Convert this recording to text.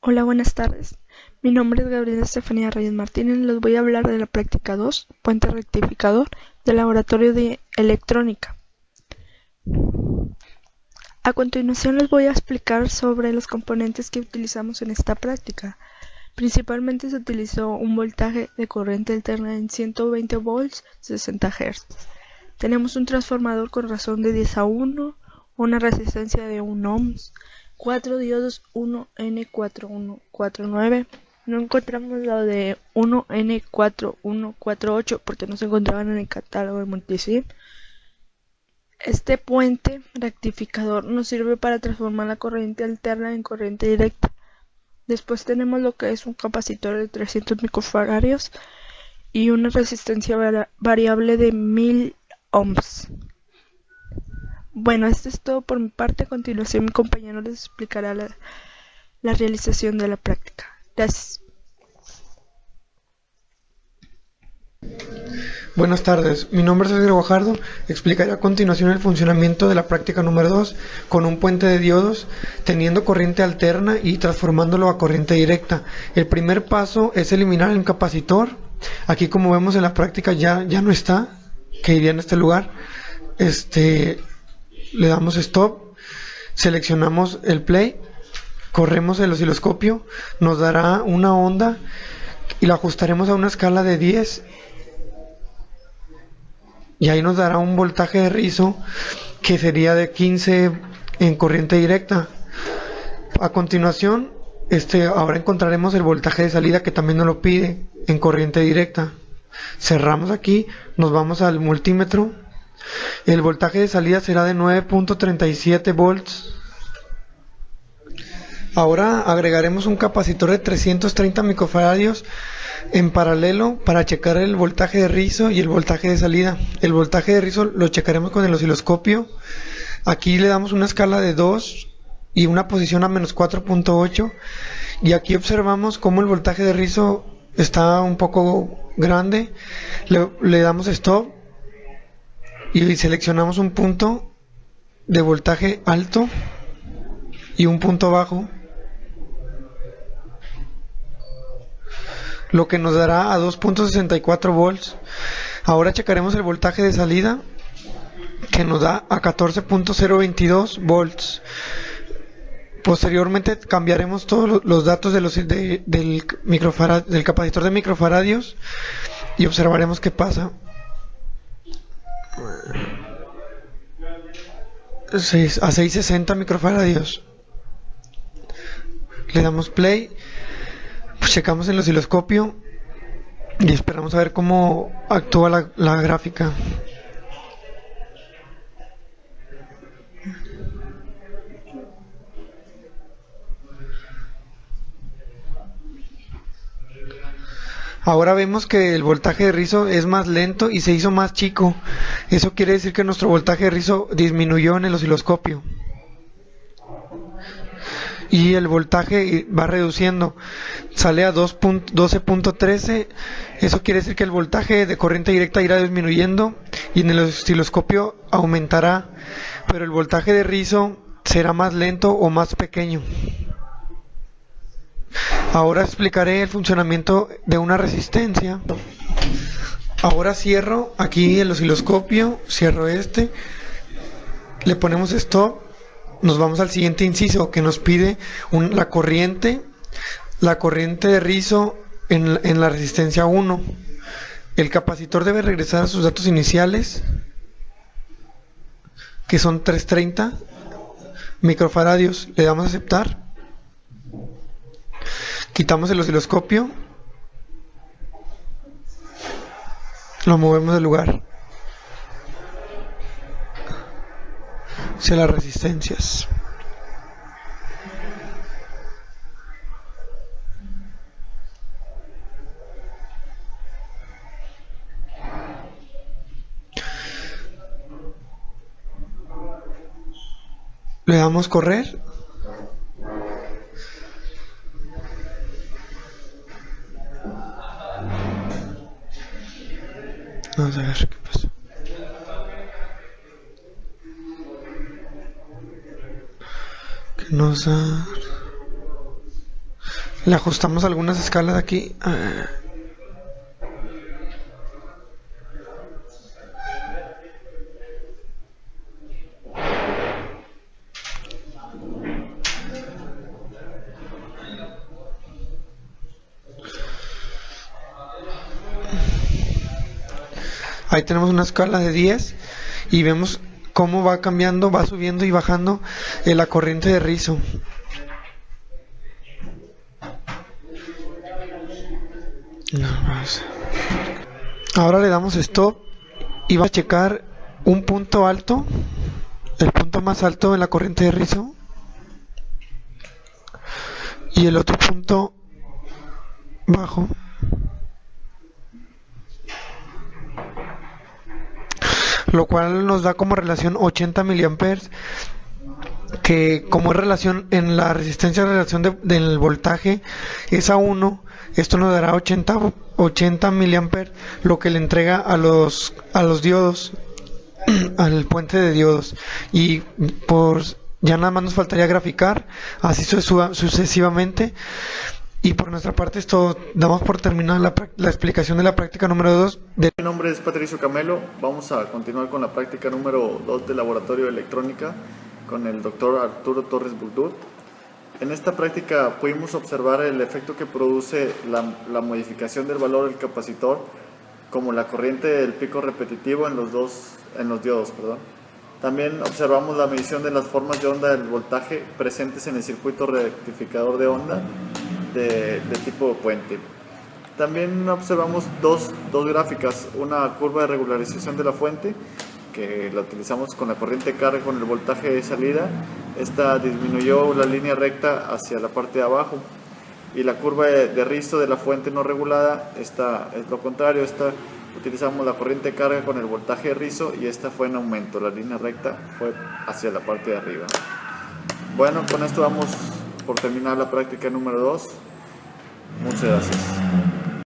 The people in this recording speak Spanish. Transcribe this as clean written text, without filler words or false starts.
Hola, buenas tardes. Mi nombre es Gabriela Estefanía Reyes Martínez. Les voy a hablar de la práctica 2, puente rectificador, del laboratorio de electrónica. A continuación les voy a explicar sobre los componentes que utilizamos en esta práctica. Principalmente se utilizó un voltaje de corriente alterna en 120 volts, 60 Hz. Tenemos un transformador con razón de 10:1, una resistencia de 1 ohms, 4 diodos 1N4149. No encontramos lo de 1N4148 porque no se encontraban en el catálogo de Multisim. Este puente rectificador nos sirve para transformar la corriente alterna en corriente directa. Después tenemos lo que es un capacitor de 300 microfaradios y una resistencia variable de 1000 ohms. Bueno, esto es todo por mi parte. A continuación mi compañero les explicará la realización de la práctica. Gracias. Buenas tardes, mi nombre es Edgar Guajardo. Explicaré a continuación el funcionamiento de la práctica número 2 con un puente de diodos teniendo corriente alterna y transformándolo a corriente directa. El primer paso es eliminar el capacitor. Aquí, como vemos en la práctica, ya no está, que iría en este lugar. Le damos stop, seleccionamos el play, corremos el osciloscopio, nos dará una onda y la ajustaremos a una escala de 10 y ahí nos dará un voltaje de rizo que sería de 15 en corriente directa. A continuación, ahora encontraremos el voltaje de salida que también nos lo pide en corriente directa. Cerramos aquí, nos vamos al multímetro. El voltaje de salida será de 9.37 volts. Ahora agregaremos un capacitor de 330 microfaradios en paralelo para checar el voltaje de rizo y el voltaje de salida. El voltaje de rizo lo checaremos con el osciloscopio. Aquí le damos una escala de 2 y una posición a menos 4.8, y aquí observamos cómo el voltaje de rizo está un poco grande. Le damos stop y seleccionamos un punto de voltaje alto y un punto bajo, lo que nos dará a 2.64 volts. Ahora checaremos el voltaje de salida, que nos da a 14.022 volts. Posteriormente cambiaremos todos los datos del capacitor de microfaradios y observaremos qué pasa. A 660 microfaradios. Le damos play, checamos el osciloscopio y esperamos a ver cómo actúa la gráfica. Ahora vemos que el voltaje de rizo es más lento y se hizo más chico. Eso quiere decir que nuestro voltaje de rizo disminuyó en el osciloscopio. Y el voltaje va reduciendo, sale a 12.13. Eso quiere decir que el voltaje de corriente directa irá disminuyendo y en el osciloscopio aumentará, pero el voltaje de rizo será más lento o más pequeño. Ahora explicaré el funcionamiento de una resistencia. Ahora cierro aquí el osciloscopio, cierro le ponemos stop. Nos vamos al siguiente inciso que nos pide la corriente de rizo en la resistencia 1. El capacitor debe regresar a sus datos iniciales, que son 330 microfaradios. Le damos a aceptar. Quitamos el osciloscopio. Lo movemos del lugar hacia las resistencias. Le damos correr. Vamos a ver qué pasa. Que nos da Le ajustamos algunas escalas aquí. Ahí tenemos una escala de 10 y vemos cómo va cambiando, va subiendo y bajando la corriente de rizo. Ahora le damos stop y vamos a checar un punto alto, el punto más alto en la corriente de rizo, y el otro punto bajo. Lo cual nos da como relación 80 miliamperes, que como es relación en la resistencia, relación del voltaje es a 1, esto nos dará 80 miliamperes, lo que le entrega a los diodos, al puente de diodos. Y ya nada más nos faltaría graficar, así sucesivamente. Y por nuestra parte es todo. Damos por terminada la explicación de la práctica número 2. Mi nombre es Patricio Camelo. Vamos a continuar con la práctica número 2 del Laboratorio de Electrónica con el doctor Arturo Torres Buldur. En esta práctica pudimos observar el efecto que produce la modificación del valor del capacitor, como la corriente del pico repetitivo en los diodos. También observamos la medición de las formas de onda del voltaje presentes en el circuito rectificador de onda de tipo puente. También observamos dos gráficas, una curva de regularización de la fuente, que la utilizamos con la corriente carga con el voltaje de salida. Esta disminuyó la línea recta hacia la parte de abajo, y la curva de rizo de la fuente no regulada, esta es lo contrario. Esta utilizamos la corriente carga con el voltaje de rizo y esta fue en aumento, la línea recta fue hacia la parte de arriba. Bueno, con esto vamos por terminar la práctica número 2. Muchas gracias.